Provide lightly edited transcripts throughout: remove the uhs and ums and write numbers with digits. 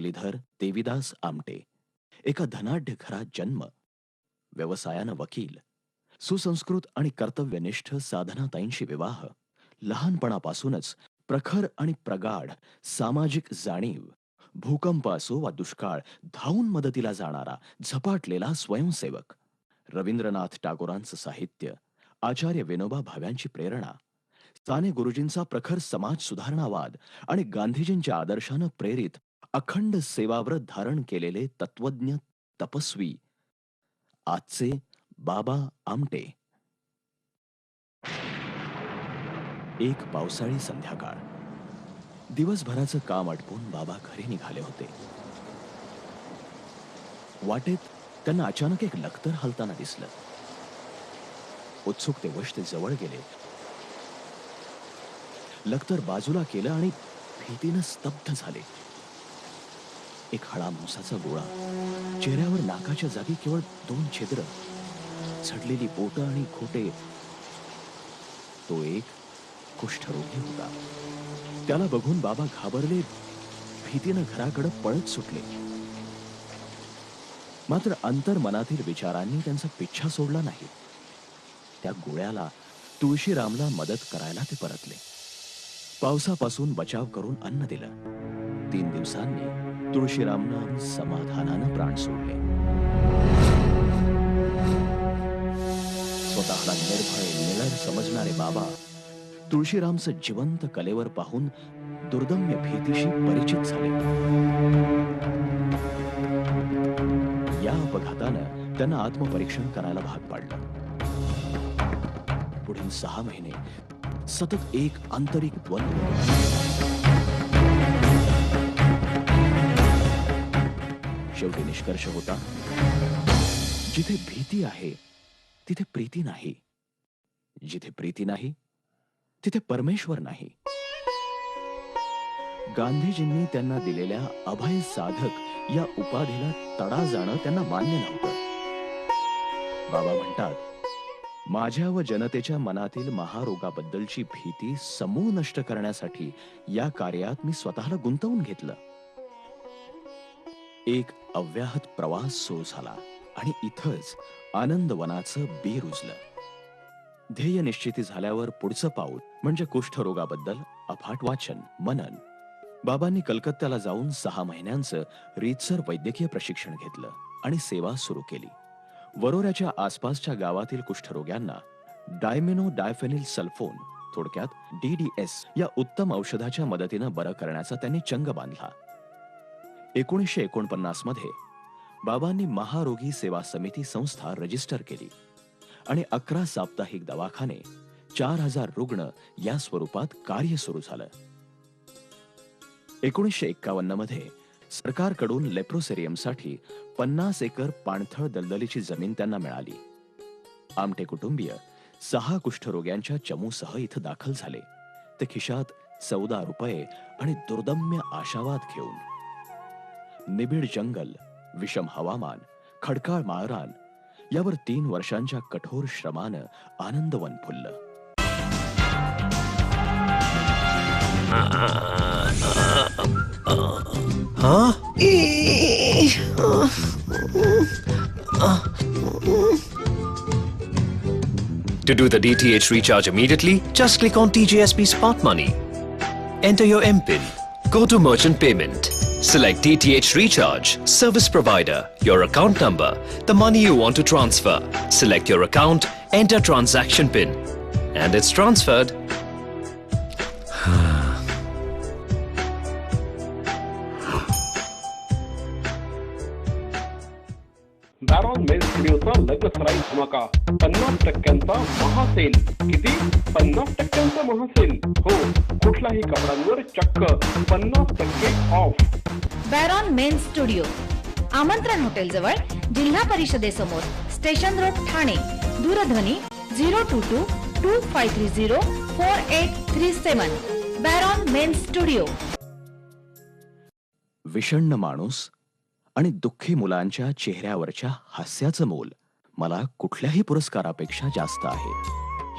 मुरलीधर देविदास आमटे एका धनाढ्य घरात जन्म, व्यवसायानं वकील, सुसंस्कृत आणि कर्तव्यनिष्ठ साधनाताईंशी विवाह, लहानपणापासूनच प्रखर आणि प्रगाढ सामाजिक जाणीव, भूकंप असो वा दुष्काळ धावून मदतीला जाणारा झपाटलेला स्वयंसेवक, रवींद्रनाथ टागोरांचं साहित्य, आचार्य विनोबा भाव्यांची प्रेरणा, साने गुरुजींचा प्रखर समाज सुधारणावाद आणि गांधीजींच्या आदर्शानं प्रेरित अखंड सेवाव्रत धारण केलेले तत्वज्ञ तपस्वी आजचे बाबा आमटे. एक पावसाळी संध्याकाळ. दिवसभराचं काम आटपून बाबा घरी निघाले होते. वाटेत त्यांना अचानक एक लखतर हलताना दिसलं. उत्सुकतेवश ते जवळ गेले. लखतर बाजूला केलं आणि भीतीनं स्तब्ध झाले. एक हळा मांसाचा गोळा, चेहऱ्यावर नाकाच्या जागी केवळ 2 छिद्र, झडलेली बोटं आणि खोटे. तो एक कुष्ठरोगी होता. त्याला बघून बाबा घाबरले, भीतीनं घराकडे पळत सुटले. मात्र अंतर्मनातील विचारांनी त्यांचा पिच्छा सोडला नाही. त्या गोळ्याला, तुळशीरामला मदत करायला ते परतले. पावसापासून बचाव करून अन्न दिलं. 3 दिवसांनी तुळशीरामनं समाधानानं प्राण सोडले. स्वतःला निर्भय निडर समजणारे बाबा तुळशीरामचं जिवंत कलेवर पाहून दुर्दम्य भीतीशी परिचित झाले. या अपघातानं त्यांना आत्मपरीक्षण करायला भाग पाडलं. पुढील 6 महिने सतत एक आंतरिक द्वंद्व. शेवटी निष्कर्ष होता, जिथे भीती आहे तिथे प्रीती नाही, जिथे प्रीती नाही तिथे परमेश्वर नाही. गांधीजींनी त्यांना दिलेल्या अभय साधक या उपाधीला तडा जाणं त्यांना मान्य नव्हतं. बाबा म्हणतात, माझ्या व जनतेच्या मनातील महारोगाबद्दलची भीती समूळ नष्ट करण्यासाठी या कार्यात मी स्वतःला गुंतवून घेतलं. एक अव्याहत प्रवास सुरू झाला आणि इथंच आनंदवनाचं बी रुजलं. ध्येय निश्चिती झाल्यावर पुढचं पाऊल म्हणजे कुष्ठरोगाबद्दल अफाट वाचन, मनन. बाबांनी कलकत्त्याला जाऊन 6 महिन्यांचं रीतसर वैद्यकीय प्रशिक्षण घेतलं आणि सेवा सुरू केली. वरोऱ्याच्या आसपासच्या गावातील कुष्ठरोग्यांना डायमिनो डायफेनिल सल्फोन, थोडक्यात DDS या उत्तम औषधाच्या मदतीनं बरं करण्याचा त्यांनी चंग बांधला. 1949 मध्ये बाबांनी महारोगी सेवा समिती संस्था रजिस्टर केली आणि 11 साप्ताहिक दवाखाने, 4000 रुग्ण या स्वरूपात कार्य सुरू झालं. 1951 मध्ये सरकारकडून लेप्रोसेरियमसाठी 50 एकर पाणथळ दलदलीची जमीन त्यांना मिळाली. आमटे कुटुंबीय 6 कुष्ठरोग्यांच्या चमूसह इथं दाखल झाले. ते खिशात 14 रुपये आणि दुर्दम्य आशावाद घेऊन. निबिड जंगल, विषम हवामान, खडकाळ माळरान यावर 3 वर्षांच्या कठोर श्रमानं Anandwan फुललं. To do the DTH recharge immediately, just click on TJSP Smart Money. Enter your MPIN. Go to Merchant Payment. Select DTH Recharge, Service Provider, your account number, the money you want to transfer. Select your account, enter transaction PIN, and it's transferred. Baron men's स्टुडिओचा लग्न सराई धमाका. 50% महासेल. किती? 50% महासेल. हो, कुठल्याही कपड्यांवर चक्क 50% of. बॅरॉन men's studio, आमंत्रण हॉटेल जवळ, जिल्हा परिषदेसमोर, स्टेशन रोड, ठाणे. दूरध्वनी 02225304837. बॅरॉन मेन्स स्टुडिओ. विषण्ण माणूस आणि दुःखी मुलांच्या चेहऱ्यावरच्या हास्याचं मोल मला कुठल्याही पुरस्कारापेक्षा जास्त आहे,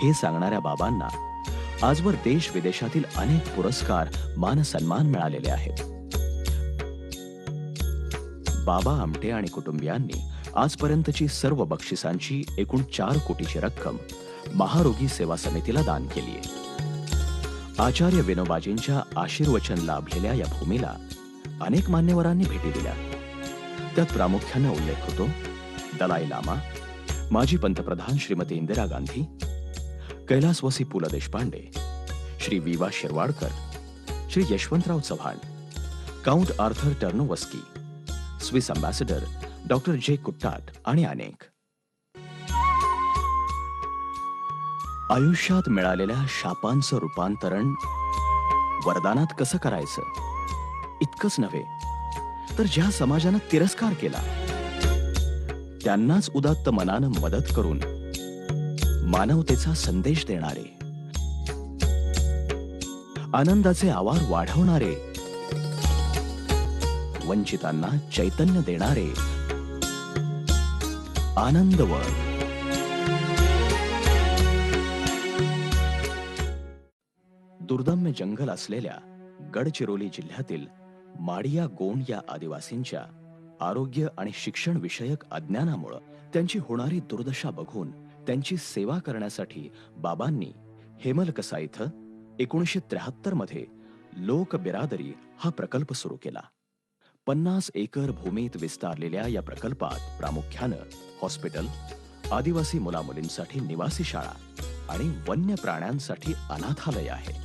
हे सांगणाऱ्या बाबांना आजवर देश विदेशातील अनेक पुरस्कार, मान सन्मान मिळालेले आहेत. बाबा आमटे आणि कुटुंबियांनी आजपर्यंतची सर्व बक्षिसांची एकूण 4 कोटीची रक्कम महारोगी सेवा समितीला दान केली आहे. आचार्य विनोबाजींच्या आशीर्वचन लाभलेल्या या भूमीला अनेक मान्यवरांनी भेटी दिल्या. त्यात प्रामुख्याने उल्लेख होतो दलाई लामा, माजी पंतप्रधान श्रीमती इंदिरा गांधी, कैलासवासी पु ल Deshpande, Shri Viva Shirwadkar, Shri Yashwantrao Chavan, count Arthur Tarnowski, Swiss ambassador doctor J Kuttat आणि अनेक. आयुष्यात मिळालेल्या शापांचं रूपांतरण वरदानात कसं करायचं इतकंच नव्हे, तर ज्या समाजानं तिरस्कार केला त्यांनाच उदात्त मनानं मदत करून मानवतेचा संदेश देणारे, आनंदाचे आवार वाढवणारे, वंचितांना चैतन्य देणारे आनंदवन. दुर्दम्य जंगल असलेल्या गडचिरोली जिल्ह्यातील माडिया गोंड या आदिवासींच्या आरोग्य आणि शिक्षण विषयक अज्ञानामुळे त्यांची होणारी दुर्दशा बघून त्यांची सेवा करण्यासाठी बाबांनी हेमलकसा इथं 1973 मध्ये लोक बिरादरी हा प्रकल्प सुरू केला. 50 एकर भूमीत विस्तारलेल्या या प्रकल्पात प्रामुख्यानं हॉस्पिटल, आदिवासी मुलामुलींसाठी निवासी शाळा आणि वन्य प्राण्यांसाठी अनाथालय आहे.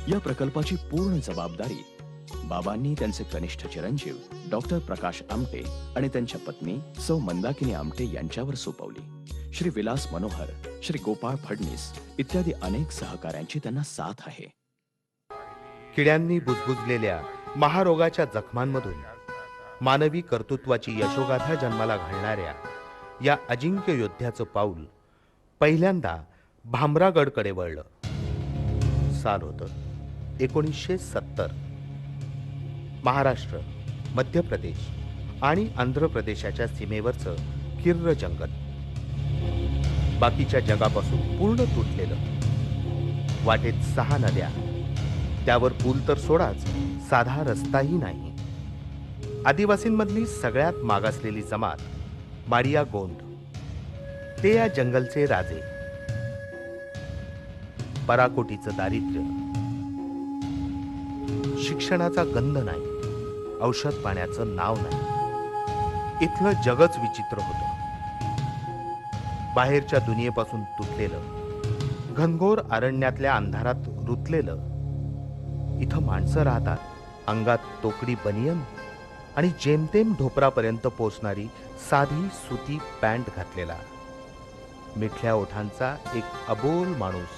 या प्रकल्पाची पूर्ण जबाबदारी बाबांनी त्यांचे कनिष्ठ चिरंजीव डॉक्टर प्रकाश आमटे आणि त्यांच्या पत्नी सौ मंदाकिनी आमटे यांच्यावर सोपवली. श्री विलास मनोहर, श्री गोपाळ फडणीस इत्यादी अनेक सहकाऱ्यांची त्यांना साथ आहे. किड्यांनी बुजबुजलेल्या महारोगाच्या जखमांमधून मानवी कर्तृत्वाची यशोगाथा जन्माला घालणाऱ्या या अजिंक्य योद्ध्याचं पाऊल पहिल्यांदा भामरागडकडे वळलं. साल होतं 1970. महाराष्ट्र, मध्य प्रदेश आणि आंध्र प्रदेशाच्या सीमेवरचं किर्र जंगल बाकीच्या जगापासून पूर्ण तुटलेलं. वाटेत 6 नद्या, त्यावर पूल तर सोडाच, साधा रस्ताही नाही. आदिवासींमधली सगळ्यात मागासलेली जमात माडिया गोंड, ते या जंगलचे राजे. पराकोटीचं दारिद्र्य, शिक्षणाचा गंध नाही, औषध पाण्याचं नाव नाही. इथलं जगच विचित्र होतं. बाहेरच्या दुनियेपासून तुटलेलं, घनघोर अरण्यातल्या अंधारात रुतलेलं. इथं माणसं राहतात, अंगात तोकडी बनियन आणि जेमतेम ढोपरापर्यंत पोचणारी साधी सुती पॅन्ट घातलेला. मिठल्या ओठांचा एक अबोल माणूस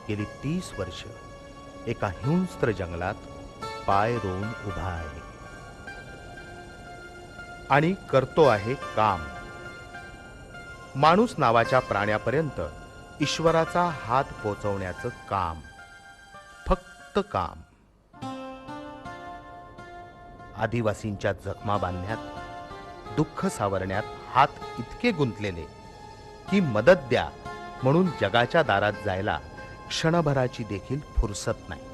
गेली 30 वर्ष एका हिंस्त्र जंगलात पाय रोवून उभा आहे आणि करतो आहे काम. माणूस नावाच्या प्राण्यापर्यंत ईश्वराचा हात पोचवण्याचं काम, फक्त काम. आदिवासींच्या जखमा बांधण्यात, दुःख सावरण्यात हात इतके गुंतलेले की मदत द्या म्हणून जगाच्या दारात जायला क्षणभराची देखील फुरसत नाही.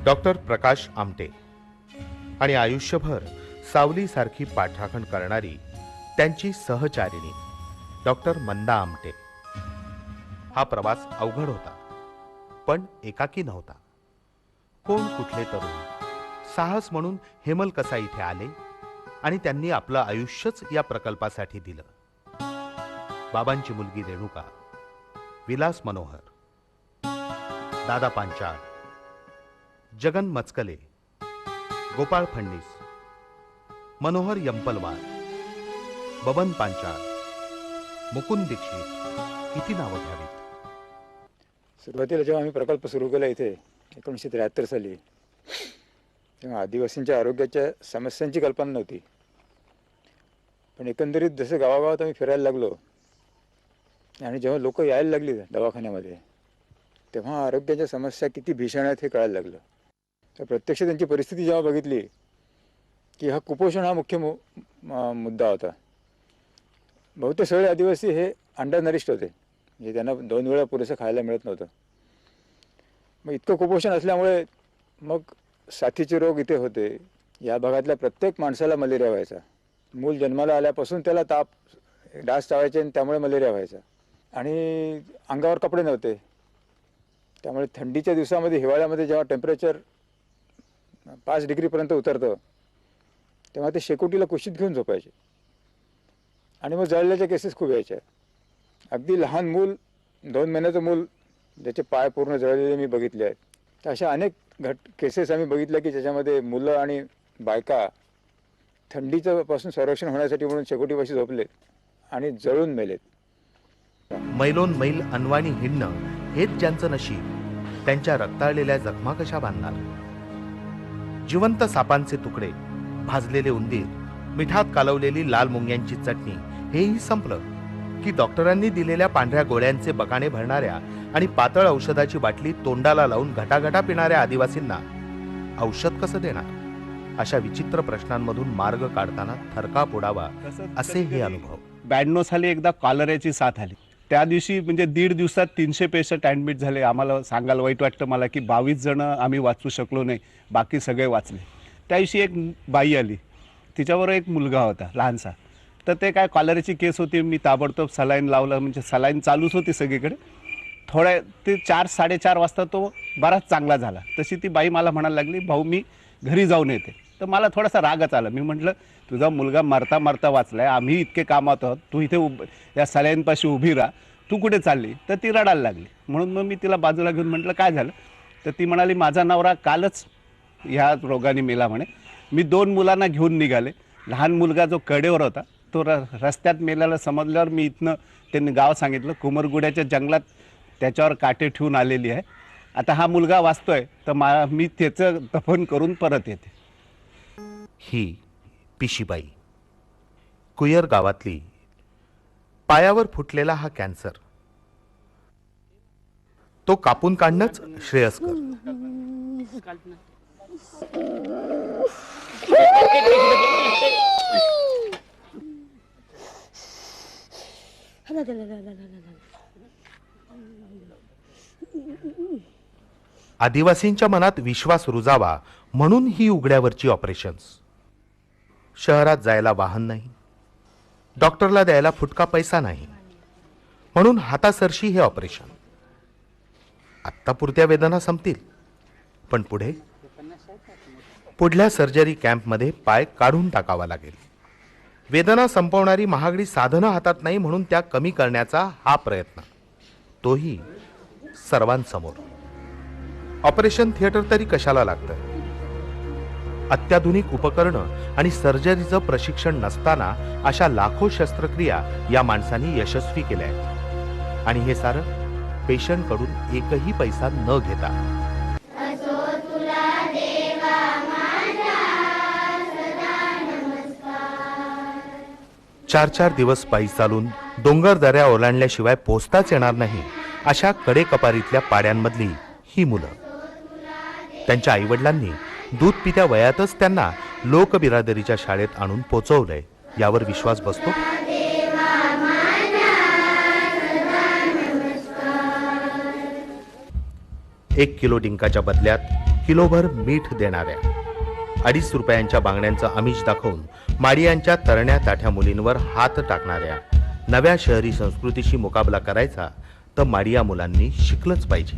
डॉक्टर प्रकाश आमटे आणि आयुष्यभर सावलीसारखी पाठराखण करणारी त्यांची सहचारिणी डॉक्टर मंदा आमटे. हा प्रवास अवघड होता, पण एकाकी नव्हता. कोण कुठले तरुण साहस म्हणून हेमलकसा इथे आले आणि त्यांनी आपलं आयुष्यच या प्रकल्पासाठी दिलं. बाबांची मुलगी रेणुका, विलास मनोहर, दादा पांचाळ, जगन मचकले, गोपाळ फडणीस, मनोहर यंपलवार, बबन पांचाळ, मुकुंद दीक्षित, किती नावं घ्यावीत. सुरुवातीला जेव्हा आम्ही प्रकल्प सुरू केला इथे 1973 साली, तेव्हा आदिवासींच्या आरोग्याच्या समस्यांची कल्पना नव्हती. पण एकंदरीत जसं गावागावात आम्ही फिरायला लागलो आणि जेव्हा लोक यायला लागली दवाखान्यामध्ये, तेव्हा आरोग्याच्या समस्या किती भीषण आहेत हे कळायला लागलं. तर प्रत्यक्ष त्यांची परिस्थिती जेव्हा बघितली की हा कुपोषण हा मुख्य मुद्दा होता. बहुतेक सगळे आदिवासी हे अंडरनरिश्ड होते, म्हणजे त्यांना 2 वेळा पुरेसं खायला मिळत नव्हतं. मग इतकं कुपोषण असल्यामुळे मग साथीचे रोग इथे होते. या भागातल्या प्रत्येक माणसाला मलेरिया व्हायचा. मूल जन्माला आल्यापासून त्याला ताप डास चावायचे आणि त्यामुळे मलेरिया व्हायचा. आणि अंगावर कपडे नव्हते, त्यामुळे थंडीच्या दिवसामध्ये, हिवाळ्यामध्ये जेव्हा टेम्परेचर 5 डिग्रीपर्यंत उतरतं तेव्हा ते शेकोटीला कुशीत घेऊन झोपायचे. आणि मग जळल्याच्या केसेस खूप यायच्या. अगदी लहान मूल, 2 महिन्याचं मूल, ज्याचे पाय पूर्ण जळलेले मी बघितले आहेत. तर अशा अनेक केसेस आम्ही बघितल्या की ज्याच्यामध्ये मुलं आणि बायका थंडीचं पासून संरक्षण होण्यासाठी म्हणून शेकोटीपाशी झोपलेत आणि जळून मेलेत. मैलोन मैल अनवाणी हिंडणं हेच ज्यांचं नशीब, त्यांच्या रक्ताळलेल्या जखमा कशा बांधणार? जिवंत सापांचे तुकडे, भाजलेले उंदीर, मिठात कालवलेली लाल मुंग्यांची चटणी हेही संपलं की डॉक्टरांनी दिलेल्या पांढऱ्या गोळ्यांचे बकाणे भरणाऱ्या आणि पातळ औषधाची बाटली तोंडाला लावून घटाघटा पिणाऱ्या आदिवासींना औषध कसं देणार? अशा विचित्र प्रश्नांमधून मार्ग काढताना थरकाप उडावा असे हे अनुभव. 92 साली एकदा कॉलऱ्याची साथ आली. त्या दिवशी म्हणजे 1.5 दिवसात 300 पेशंट ॲडमिट झाले. आम्हाला सांगायला वाईट वाटतं मला की 22 जण आम्ही वाचू शकलो नाही, बाकी सगळे वाचले. त्या दिवशी एक बाई आली, तिच्याबरोबर एक मुलगा होता लहानसा. तर ते काय कॉलऱ्याची केस होती, मी ताबडतोब सलाईन लावलं. म्हणजे सलाईन चालूच होती सगळीकडे. थोड्या ते 4-4:30 वाजता तो बराच चांगला झाला. तशी ती बाई मला म्हणायला लागली, भाऊ मी घरी जाऊन येते. तर मला थोडासा रागच आला. मी म्हटलं तुझा मुलगा मरता मरता वाचलाय, आम्ही इतके कामात आहोत, तू इथे या सलाईनपाशी उभी राहा, तू कुठे चालली? तर ती रडायला लागली. म्हणून मग मी तिला बाजूला घेऊन म्हटलं काय झालं? तर ती म्हणाली माझा नवरा कालच ह्या रोगाने मेला म्हणे. मी 2 मुलांना घेऊन निघाले. लहान मुलगा जो कडेवर होता तो रस्त्यात मेल्याला समजल्यावर मी इथनं त्यांनी गाव सांगितलं, कुमरगुड्याच्या जंगलात त्याच्यावर काटे ठेवून आलेली आहे. आता हा मुलगा वाचतोय तर मी त्याचं दफन करून परत येते. ही पिशीबाई, कुयर गावातली. पायावर फुटलेला हा कॅन्सर, तो कापून काढणंच श्रेयस्कर. आदिवासींच्या मनात विश्वास रुजावा म्हणून ही उघड्यावरची ऑपरेशन्स. शहरात जायला वाहन नाही, डॉक्टरला द्यायला फुटका पैसा नाही, म्हणून हातासरशी हे ऑपरेशन. आत्तापुरत्या वेदना संपतील, पण पुढल्या सर्जरी कॅम्पमध्ये पाय काढून टाकावा लागेल. वेदना संपवणारी महागडी साधनं हातात नाही, म्हणून त्या कमी करण्याचा हा प्रयत्न, तोही सर्वांसमोर. ऑपरेशन थिएटर तरी कशाला लागतं? अत्याधुनिक उपकरणं आणि सर्जरीचं प्रशिक्षण नसताना अशा लाखो शस्त्रक्रिया या माणसांनी यशस्वी केल्या आहेत. आणि हे सारं पेशंटकडून एकही पैसा न घेता. 4-4 दिवस पायी चालून डोंगर दऱ्या ओलांडल्याशिवाय पोचताच येणार नाही अशा कडेकपारीतल्या पाड्यांमधली ही मुलं. त्यांच्या आईवडिलांनी दूध पित्या वयातच त्यांना लोकबिरादरीच्या शाळेत आणून पोचवलंय. यावर विश्वास बसतो? 1 किलो डिंकाच्या बदल्यात किलोभर मीठ देणाऱ्या, 2.5 रुपयांच्या बांगड्यांचं आमिष दाखवून माडियांच्या तरण्या ताठ्या मुलींवर हात टाकणाऱ्या नव्या शहरी संस्कृतीशी मुकाबला करायचा तर माडिया मुलांनी शिकलंच पाहिजे.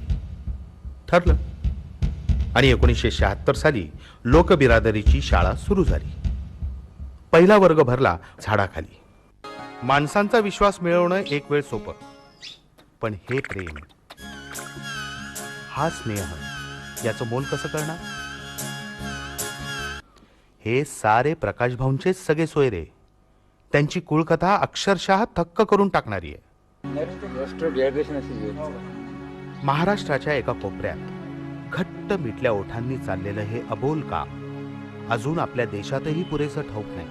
ठरलं. आणि 1976 साली लोकबिरादरीची शाळा सुरू झाली. पहिला वर्ग भरला झाडाखाली. माणसांचा विश्वास मिळवणं एक वेळ सोपं, पण हे प्रेम, हा स्नेह, याचं मोल कसं करणार? हे सारे प्रकाश भाऊंचेच सगळे सोयरे. त्यांची कुळकथा अक्षरशः थक्क करून टाकणारी आहे. महाराष्ट्राच्या एका कोपऱ्यात घट्ट मिटल्या ओठांनी चाललेलं हे अबोल काम अजून आपल्या देशातही पुरेसं ठाऊक नाही.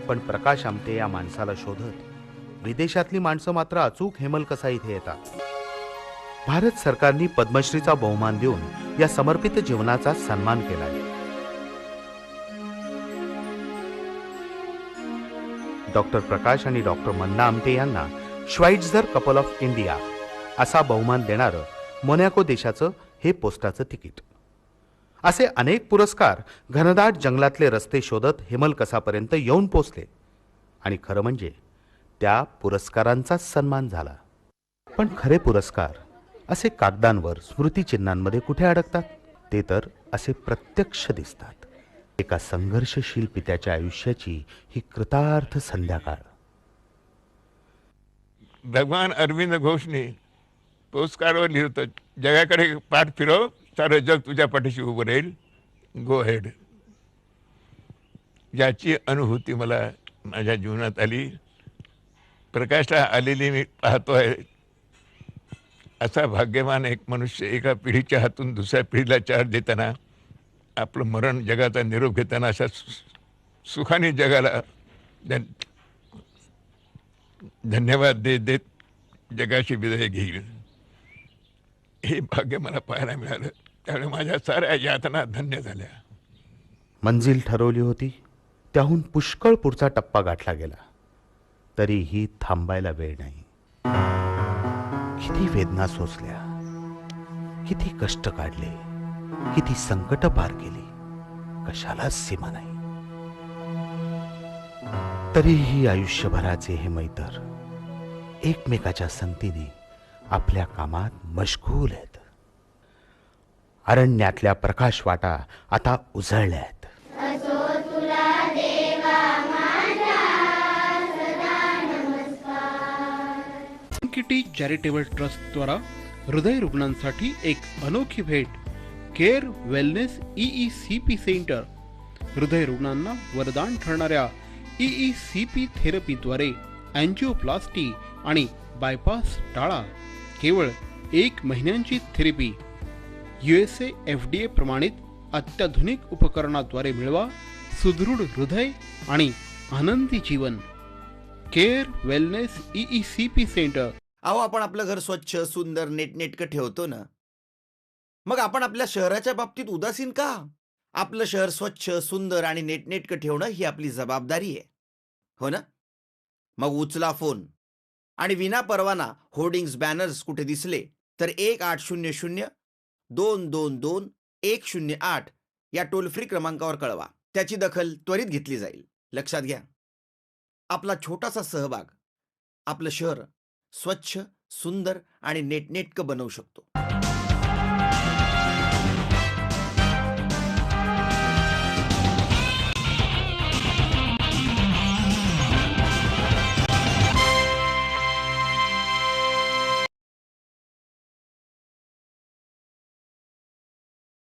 पण प्रकाश आमटे या माणसाला शोधत विदेशातली माणसं मात्र अचूक हेमलकसा इथे येतात. भारत सरकारने पद्मश्रीचा बहुमान देऊन या समर्पित जीवनाचा सन्मान केला आहे. डॉक्टर प्रकाश आणि डॉक्टर मन्ना आमटे यांना श्वाइट्झर कपल ऑफ इंडिया असा बहुमान देणारं मोनॅको देशाचं हे पोस्टाचं तिकीट. असे अनेक पुरस्कार घनदाट जंगलातले रस्ते शोधत हेमलकसापर्यंत येऊन पोचले आणि खरं म्हणजे त्या पुरस्कारांचाच सन्मान झाला. पण खरे पुरस्कार असे कागदांवर स्मृतिचिन्हांमध्ये कुठे अडकतात? ते तर असे प्रत्यक्ष दिसतात. एका संघर्षशील पित्याच्या आयुष्याची ही कृतार्थ संध्याकाळ. भगवान अरविंद घोषने पोस्टकार्डवर लिहिलं होतं, जगाकडे पाठ फिरव, सारं जग तुझ्या पाठीशी उभं राहील, गो हेड. याची अनुभूती मला माझ्या जीवनात आली. प्रकाशला आलेली मी पाहतोय. असा भाग्यवान एक मनुष्य एका पिढीच्या हातून दुसऱ्या पिढीला चार्ज देताना, आपलं मरण जगाचा निरोप घेताना अशा सुखाने जगाला धन्यवाद देत देत जगाशी विदाय घेईल, हे भाग्य मला पाहायला मिळालं. त्यामुळे माझ्या साऱ्या यातना धन्य झाल्या. मंजिल ठरवली होती, त्याहून पुष्कळ पुढचा टप्पा गाठला गेला, तरीही थांबायला वेळ नाही. किती वेदना सोसल्या, किती कष्ट काढले, किती संकट पार केली, कशालाच सीमा नाही. तरीही आयुष्यभराचे हे मैतर एकमेकाच्या संगतीने आपल्या कामात मशगूल आहेत. अरण्यातल्या प्रकाश वाटा आता उजळल्या आहेत. किटी चॅरिटेबल ट्रस्ट द्वारा हृदय रुग्णांसाठी एक अनोखी भेट, केअर वेलनेस EECP सेंटर. हृदय रुग्णांना वरदान ठरणाऱ्या EECP थेरपीद्वारे अँजिओप्लास्टी आणि बायपास टाळा. केवळ 1 महिन्यांची थेरपी. USA FDA प्रमाणित अत्याधुनिक उपकरणाद्वारे मिळवा सुदृढ हृदय आणि आनंदी जीवन. Care wellness EECP centre. अहो, आपण आपलं घर स्वच्छ, सुंदर, नेटनेटकं ठेवतो ना, मग आपण आपल्या शहराच्या बाबतीत उदासीन का? आपलं शहर स्वच्छ, सुंदर आणि नेटनेटकं ठेवणं ही आपली जबाबदारी आहे, हो ना? मग उचला फोन आणि विना परवाना होर्डिंग्स, बॅनर्स कुठे दिसले तर 1800-222-108 या टोल फ्री क्रमांकावर कळवा. त्याची दखल त्वरित घेतली जाईल. लक्षात घ्या, आपला छोटासा सहभाग आपलं शहर स्वच्छ, सुंदर आणि नेटनेटकं बनवू शकतो.